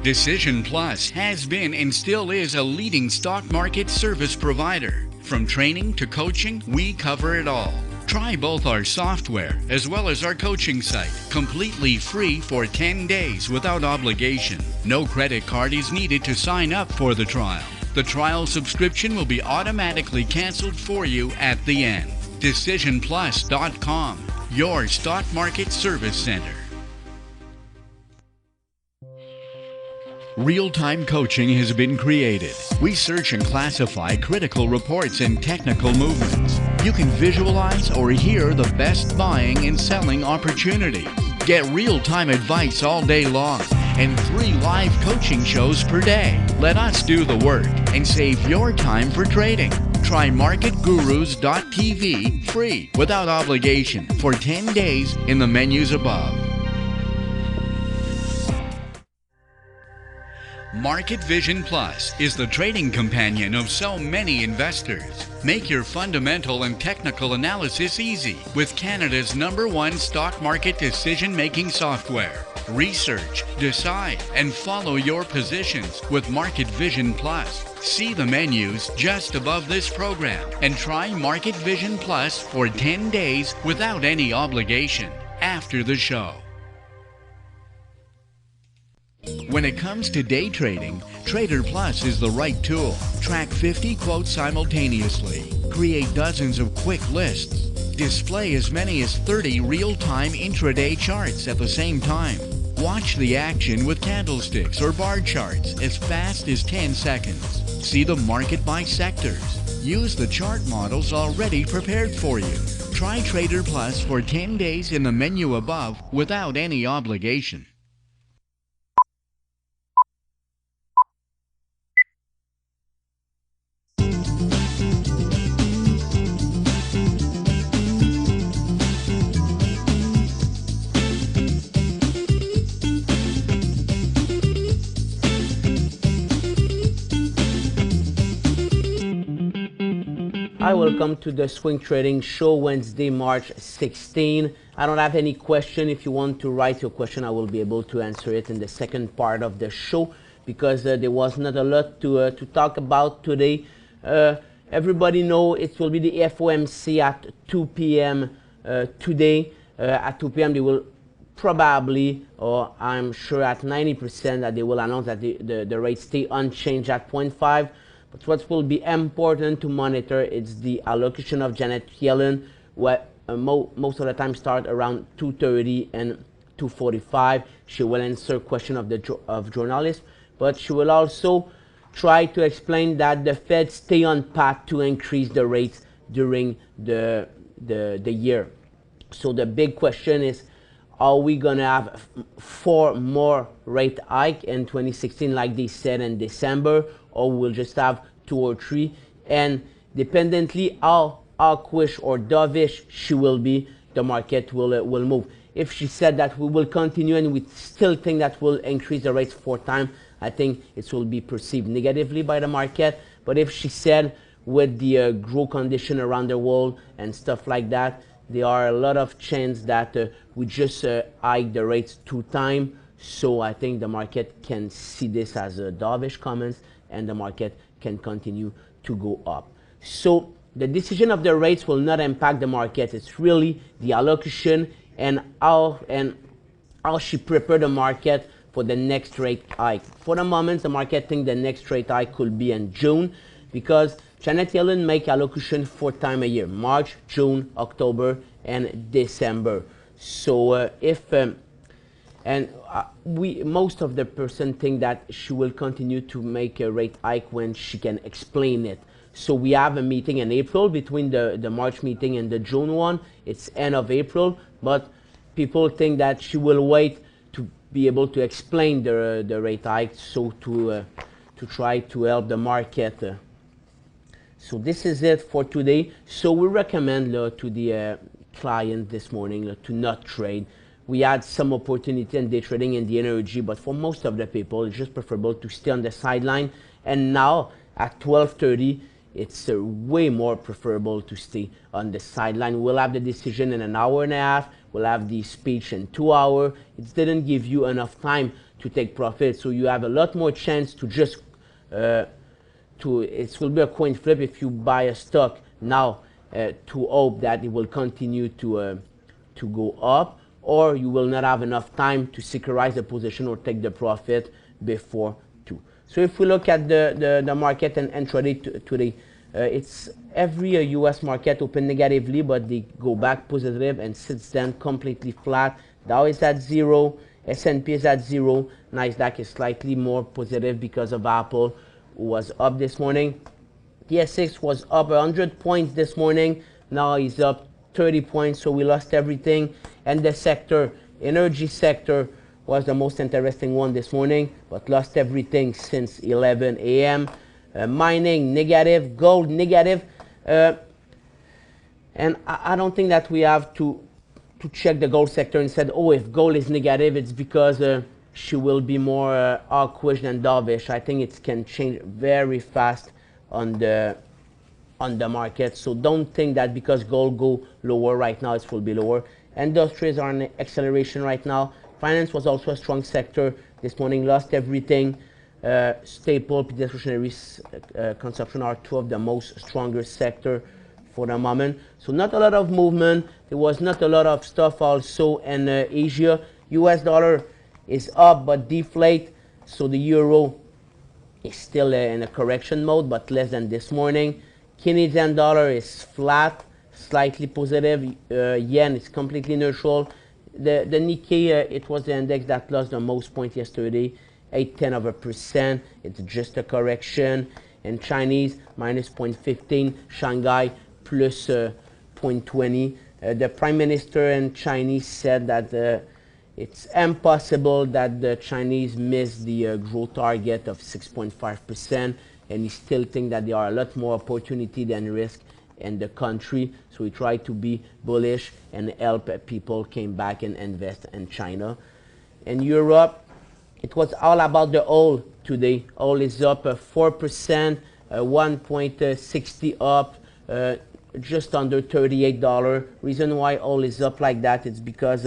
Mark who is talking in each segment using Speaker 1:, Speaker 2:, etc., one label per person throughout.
Speaker 1: Decision Plus has been and still is a leading stock market service provider. From training to coaching, we cover it all. Try both our software as well as our coaching site, completely free for 10 days without obligation. No credit card is needed to sign up for the trial. The trial subscription will be automatically canceled for you at the end. DecisionPlus.com, your stock market service center. Real-time coaching has been created. We search and classify critical reports and technical movements. You can visualize or hear the best buying and selling opportunities. Get real-time advice all day long and 3 live coaching shows per day. Let us do the work and save your time for trading. Try marketgurus.tv free without obligation for 10 days in the menus above. Market Vision Plus is the trading companion of so many investors. Make your fundamental and technical analysis easy with Canada's #1 stock market decision-making software. Research, decide, and follow your positions with Market Vision Plus. See the menus just above this program and try Market Vision Plus for 10 days without any obligation after the show. When it comes to day trading, Trader Plus is the right tool. Track 50 quotes simultaneously. Create dozens of quick lists. Display as many as 30 real-time intraday charts at the same time. Watch the action with candlesticks or bar charts as fast as 10 seconds. See the market by sectors. Use the chart models already prepared for you. Try Trader Plus for 10 days in the menu above without any obligation.
Speaker 2: Hi, welcome to the Swing Trading Show, Wednesday, March 16. I don't have any question. If you want to write your question, I will be able to answer it in the second part of the show because there was not a lot to talk about today. Everybody know it will be the FOMC at 2 p.m. Today. At 2 p.m. they will probably, or I'm sure at 90% that they will announce that the rates stay unchanged at 0.5. But what will be important to monitor is the allocation of Janet Yellen, where most of the time start around 2:30 and 2:45. She will answer question of journalists, but she will also try to explain that the Fed stay on path to increase the rates during the year. So the big question is, are we gonna have 4 more rate hike in 2016 like they said in December, or we'll just have 2 or 3? And dependently how hawkish or dovish she will be, the market will move. If she said that we will continue and we still think that we'll increase the rates 4 times, I think it will be perceived negatively by the market. But if she said with the growth condition around the world and stuff like that, there are a lot of chance that we just hike the rates 2 times. So I think the market can see this as a dovish comments, and the market can continue to go up. So the decision of the rates will not impact the market. It's really the allocation and how she prepared the market for the next rate hike. For the moment, the market thinks the next rate hike could be in June, because Janet Yellen make allocation 4 times a year: March, June, October, and December. So most of the person think that she will continue to make a rate hike when she can explain it. So we have a meeting in April between the March meeting and the June one. It's end of April, but people think that she will wait to be able to explain the rate hike, so to try to help the market. So this is it for today. So we recommend to the client this morning to not trade. We had some opportunity in day trading in the energy, but for most of the people, it's just preferable to stay on the sideline. And now at 12:30, it's way more preferable to stay on the sideline. We'll have the decision in an hour and a half. We'll have the speech in 2 hours. It didn't give you enough time to take profit. So you have a lot more chance to just it will be a coin flip if you buy a stock now to hope that it will continue to go up, or you will not have enough time to securize the position or take the profit before 2. So if we look at the market and intraday today, it's every US market open negatively, but they go back positive, and since then completely flat. Dow is at 0, S&P is at 0, Nasdaq is slightly more positive because of Apple, who was up this morning. TSX was up 100 points this morning, now he's up 30 points, so we lost everything. And the sector, energy sector, was the most interesting one this morning, but lost everything since 11 a.m. Mining negative, gold negative, and I don't think that we have to check the gold sector and said, oh, if gold is negative, it's because she will be more hawkish than dovish. I think it can change very fast on the market. So don't think that because gold go lower right now, it will be lower. Industries are in acceleration right now. Finance was also a strong sector this morning, lost everything. Staple, discretionary consumption are two of the most stronger sector for the moment. So not a lot of movement. There was not a lot of stuff also in Asia. US dollar is up but deflate. So the euro is still in a correction mode, but less than this morning. Canadian dollar is flat, slightly positive. Yen is completely neutral. The Nikkei, it was the index that lost the most points yesterday, 0.8%. It's just a correction. And Chinese minus 0.15, Shanghai plus 0.20. The Prime Minister in Chinese said that it's impossible that the Chinese miss the growth target of 6.5%, and he still think that there are a lot more opportunity than risk in the country. So we try to be bullish and help people came back and invest in China. In Europe, it was all about the oil today. Oil is up 4%, 1.60 up, just under $38. Reason why oil is up like that is because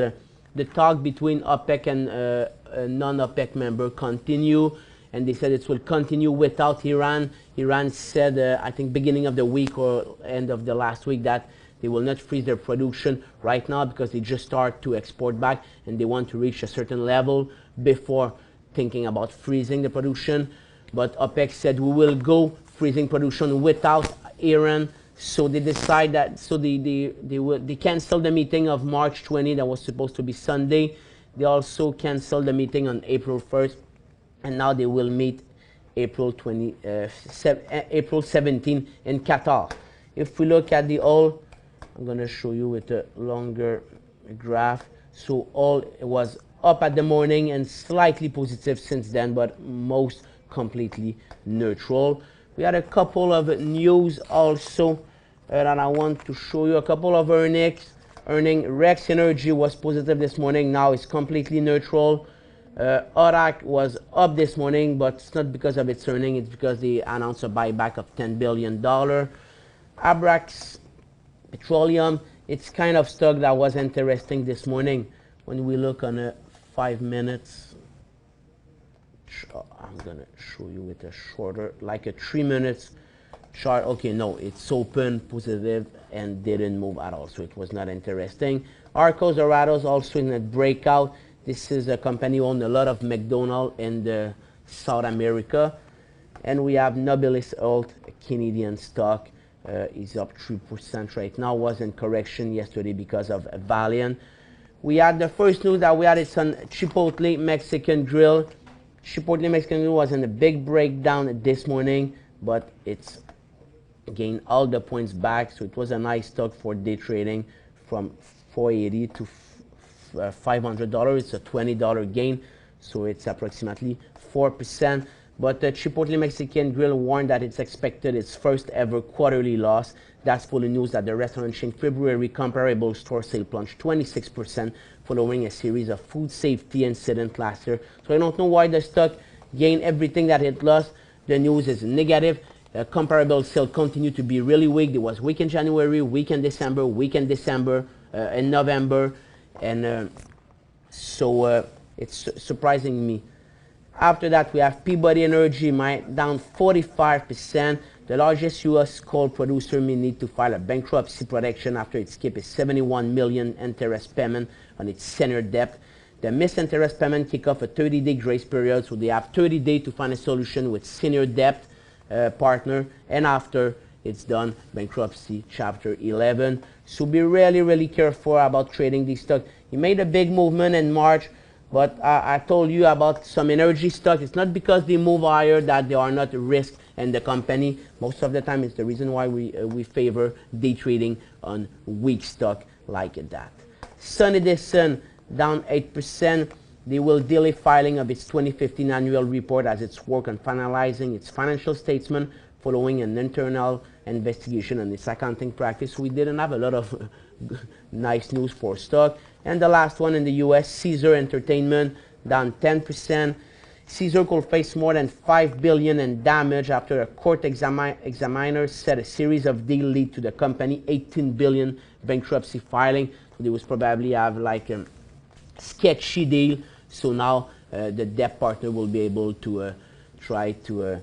Speaker 2: the talk between OPEC and non-OPEC member continue, and they said it will continue without Iran. Iran said, I think beginning of the week or end of the last week, that they will not freeze their production right now because they just start to export back and they want to reach a certain level before thinking about freezing the production. But OPEC said we will go freezing production without Iran. So they decide that, so they canceled the meeting of March 20 that was supposed to be Sunday. They also canceled the meeting on April 1st, and now they will meet April 17 in Qatar. If we look at the oil, I'm going to show you with a longer graph. So oil was up at the morning and slightly positive since then, but most completely neutral. We had a couple of news also that I want to show you. A couple of earnings. Rex Energy was positive this morning. Now it's completely neutral. Orac was up this morning, but it's not because of its earning. It's because they announced a buyback of $10 billion. Abrax Petroleum, it's kind of stock that was interesting this morning. When we look on a 5 minutes, I'm gonna show you with a shorter, like a 3 minutes chart. Okay, no, it's open positive and didn't move at all, so it was not interesting. Arcos Dorados also in a breakout. This is a company who owns a lot of McDonald's in South America. And we have Nobilis Alt, a Canadian stock, is up 3% right now. Was in correction yesterday because of Valiant. We had the first news that we had is on Chipotle Mexican Grill. Chipotle Mexican Grill was in a big breakdown this morning, but it's gained all the points back. So it was a nice stock for day trading from $480 to $500. It's a $20 gain, so it's approximately 4%. But the Chipotle Mexican Grill warned that it's expected its first ever quarterly loss. That's full of news that the restaurant chain February comparable store sale plunged 26% following a series of food safety incidents last year. So I don't know why the stock gained everything that it lost. The news is negative. Comparable sale continued to be really weak. It was weak in January, weak in December, weak in November. And so it's surprising me After that, we have Peabody Energy down 45%. The largest U.S. coal producer may need to file a bankruptcy protection after it skipped a $71 million interest payment on its senior debt. The missed interest payment kick off a 30-day grace period, so they have 30 days to find a solution with senior debt partner, and after it's done, bankruptcy chapter 11. So be really, really careful about trading these stocks. You made a big movement in March, but I told you about some energy stocks. It's not because they move higher that they are not a risk in the company. Most of the time, it's the reason why we favor day trading on weak stock like that. Sun Edison down 8%. They will delay filing of its 2015 annual report as it's work on finalizing its financial statement following an internal investigation on its accounting practice. We didn't have a lot of nice news for stock. And the last one in the US, Caesar Entertainment, down 10%. Caesar could face more than $5 billion in damage after a court examiner said a series of deals lead to the company $18 billion bankruptcy filing. So they will probably have like a sketchy deal. So now the debt partner will be able to try to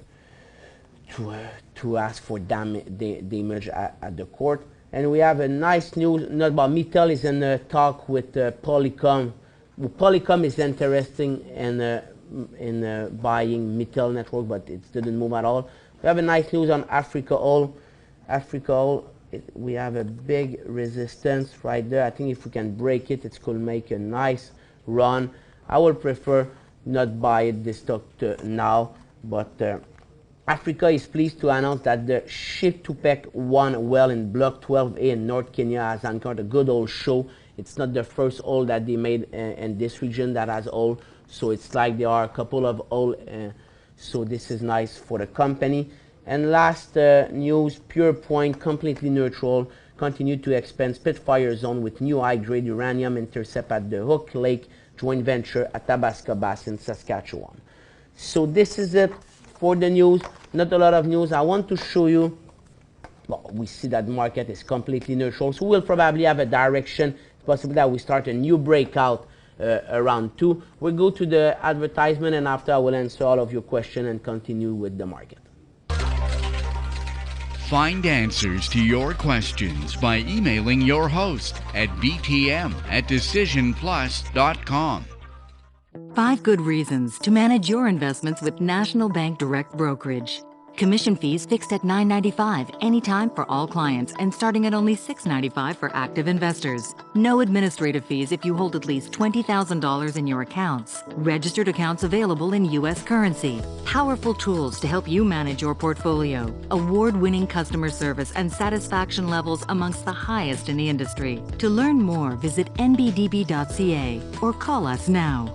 Speaker 2: ask for damage at the court. And we have a nice news, not about Mittal is in a talk with Polycom. Polycom is interesting in buying Mittal Network, but it didn't move at all. We have a nice news on Africa Oil. Africa Oil, we have a big resistance right there. I think if we can break it, it could make a nice run. I would prefer not buy it this stock now, but Africa is pleased to announce that the Ship to Pec 1 well in Block 12A in North Kenya has encountered a good old show. It's not the first oil that they made in this region that has oil, so it's like there are a couple of oil, so this is nice for the company. And last news, Pure Point, completely neutral, continued to expand Spitfire zone with new high-grade uranium intercept at the Hook Lake joint venture at Athabasca Basin, Saskatchewan. So this is it for the news. Not a lot of news. I want to show you, well, we see that the market is completely neutral, so we'll probably have a direction. It's possible that we start a new breakout around 2. We'll go to the advertisement, and after I will answer all of your questions and continue with the market.
Speaker 1: Find answers to your questions by emailing your host at btm@decisionplus.com.
Speaker 3: 5 good reasons to manage your investments with National Bank Direct Brokerage. Commission fees fixed at $9.95 anytime for all clients and starting at only $6.95 for active investors. No administrative fees if you hold at least $20,000 in your accounts. Registered accounts available in U.S. currency. Powerful tools to help you manage your portfolio. Award-winning customer service and satisfaction levels amongst the highest in the industry. To learn more, visit nbdb.ca or call us now.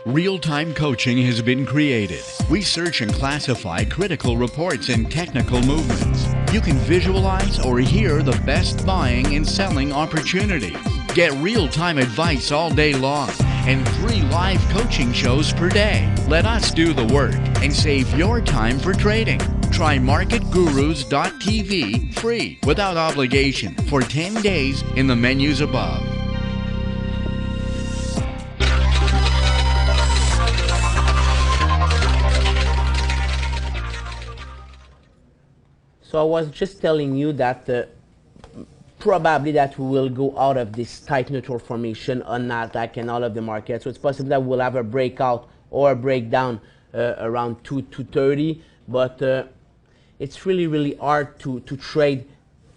Speaker 1: Real-time coaching has been created. We search and classify critical reports and technical movements. You can visualize or hear the best buying and selling opportunities. Get real-time advice all day long and 3 live coaching shows per day. Let us do the work and save your time for trading. Try marketgurus.tv free without obligation for 10 days in the menus above.
Speaker 2: So I was just telling you that probably that we will go out of this tight neutral formation on NASDAQ and all of the markets. So it's possible that we'll have a breakout or a breakdown around 230, but it's really hard to trade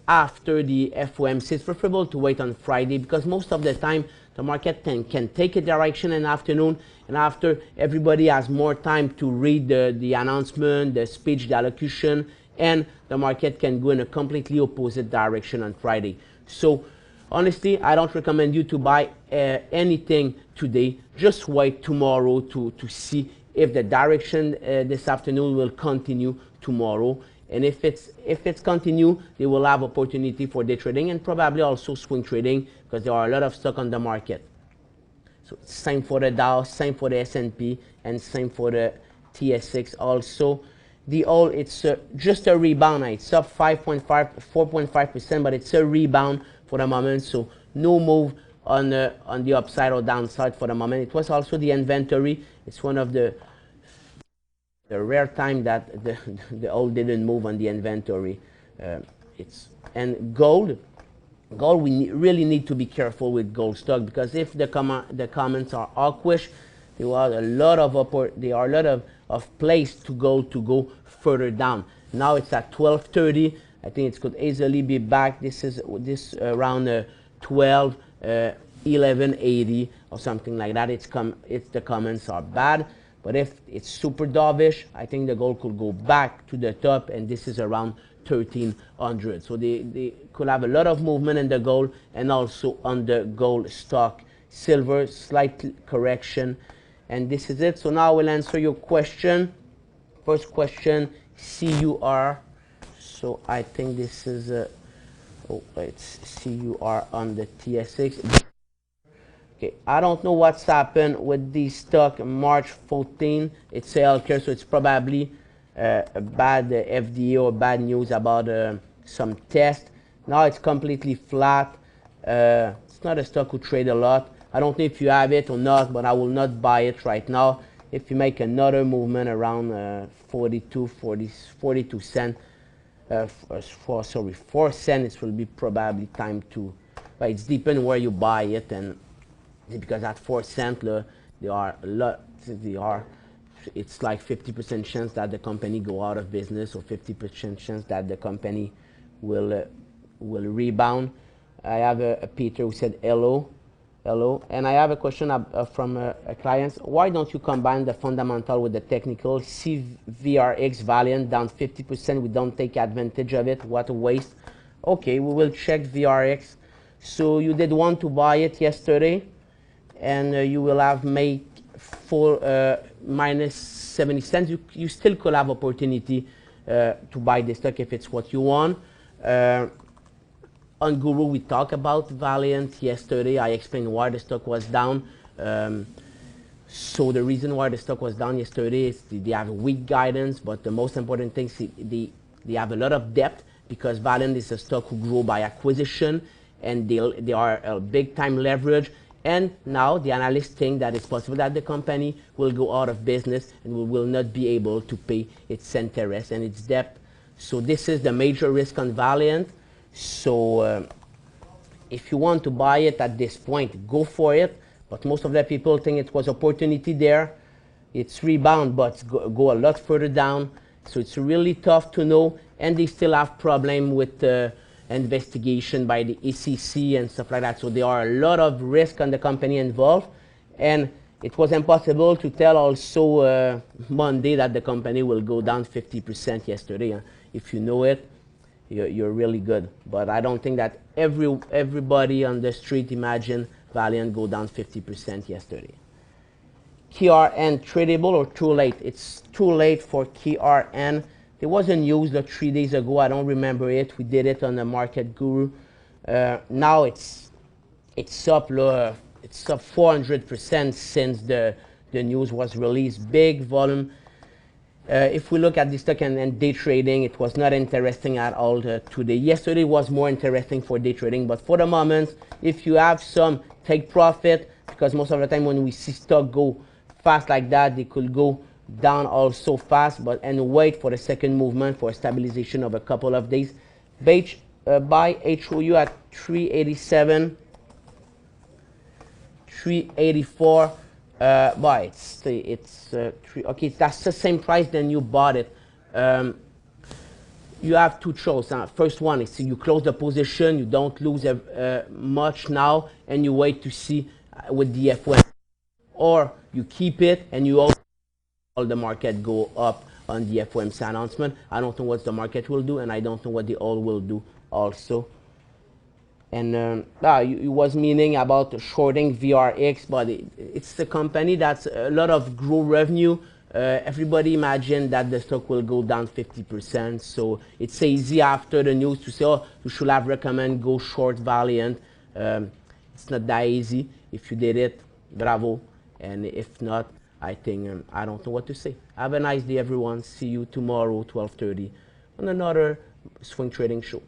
Speaker 2: after the FOMC. It's preferable to wait on Friday because most of the time the market can take a direction in the afternoon, and after everybody has more time to read the announcement, the speech, the allocution, and the market can go in a completely opposite direction on Friday. So honestly, I don't recommend you to buy anything today. Just wait tomorrow to see if the direction this afternoon will continue tomorrow. And if it's continue, they will have opportunity for day trading and probably also swing trading because there are a lot of stock on the market. So same for the Dow, same for the S&P, and same for the TSX also. The oil, it's just a rebound. It's up 4.5%, but it's a rebound for the moment. So no move on the upside or downside for the moment. It was also the inventory. It's one of the rare time that the oil didn't move on the inventory. And gold, we really need to be careful with gold stock, because if the comments are hawkish, there are a lot of place to go further down. Now it's at 1230. I think it could easily be back. This is around 12 1180 or something like that. It's the comments are bad, but if it's super dovish, I think the gold could go back to the top, and this is around 1300. So they could have a lot of movement in the gold and also on the gold stock. Silver, slight correction, and this is it. So now we'll answer your question. First question, CUR. So I think this is it's CUR on the TSX. Okay, I don't know what's happened with the stock March 14. It's healthcare, so it's probably a bad FDA or bad news about some test. Now it's completely flat. It's not a stock who trade a lot. I don't know if you have it or not, but I will not buy it right now. If you make another movement around 42 cents, 4 cents, it will be probably time to, but it's depending where you buy it, and because at 4 cents it's like 50% chance that the company go out of business, or 50% chance that the company will rebound. I have a Peter who said hello, and I have a question from a client. Why don't you combine the fundamental with the technical? CVRX Valiant down 50%, we don't take advantage of it. What a waste. Okay, we will check VRX. So you did want to buy it yesterday, and you will have made minus 70 cents. You still could have opportunity to buy the stock if it's what you want. On Guru, we talked about Valiant yesterday. I explained why the stock was down. So the reason why the stock was down yesterday is they have weak guidance, but the most important thing is they have a lot of debt, because Valiant is a stock who grow by acquisition, and they are a big time leverage. And now the analysts think that it's possible that the company will go out of business and will not be able to pay its interest and its debt. So this is the major risk on Valiant. So if you want to buy it at this point, go for it. But most of the people think it was opportunity there. It's rebound, but go a lot further down. So it's really tough to know. And they still have problem with investigation by the SEC and stuff like that. So there are a lot of risk on the company involved. And it was impossible to tell also Monday that the company will go down 50% yesterday. If you know it, you're really good. But I don't think that everybody on the street imagine Valiant go down 50% yesterday. KRN tradable or too late? It's too late for KRN. There was a news 3 days ago. I don't remember it. We did it on the Market Guru. Now it's up. It's up 400% since the news was released. Big volume. If we look at the stock and day trading, it was not interesting at all today. Yesterday was more interesting for day trading, but for the moment, if you have some, take profit, because most of the time when we see stock go fast like that, they could go down also fast, and wait for the second movement for stabilization of a couple of days. Buy HOU at 387, 384. Buy okay, that's the same price then you bought it. You have two choices. First one is you close the position, you don't lose much now, and you wait to see with the FOM, or you keep it and you also the market go up on the FOMC announcement. I don't know what the market will do, and I don't know what the oil will do also. And you was meaning about shorting VRX, but it's a company that's a lot of grow revenue. Everybody imagine that the stock will go down 50%. So it's easy after the news to say, oh, you should have recommend go short Valiant. It's not that easy. If you did it, bravo. And if not, I think I don't know what to say. Have a nice day, everyone. See you tomorrow, 12:30, on another swing trading show.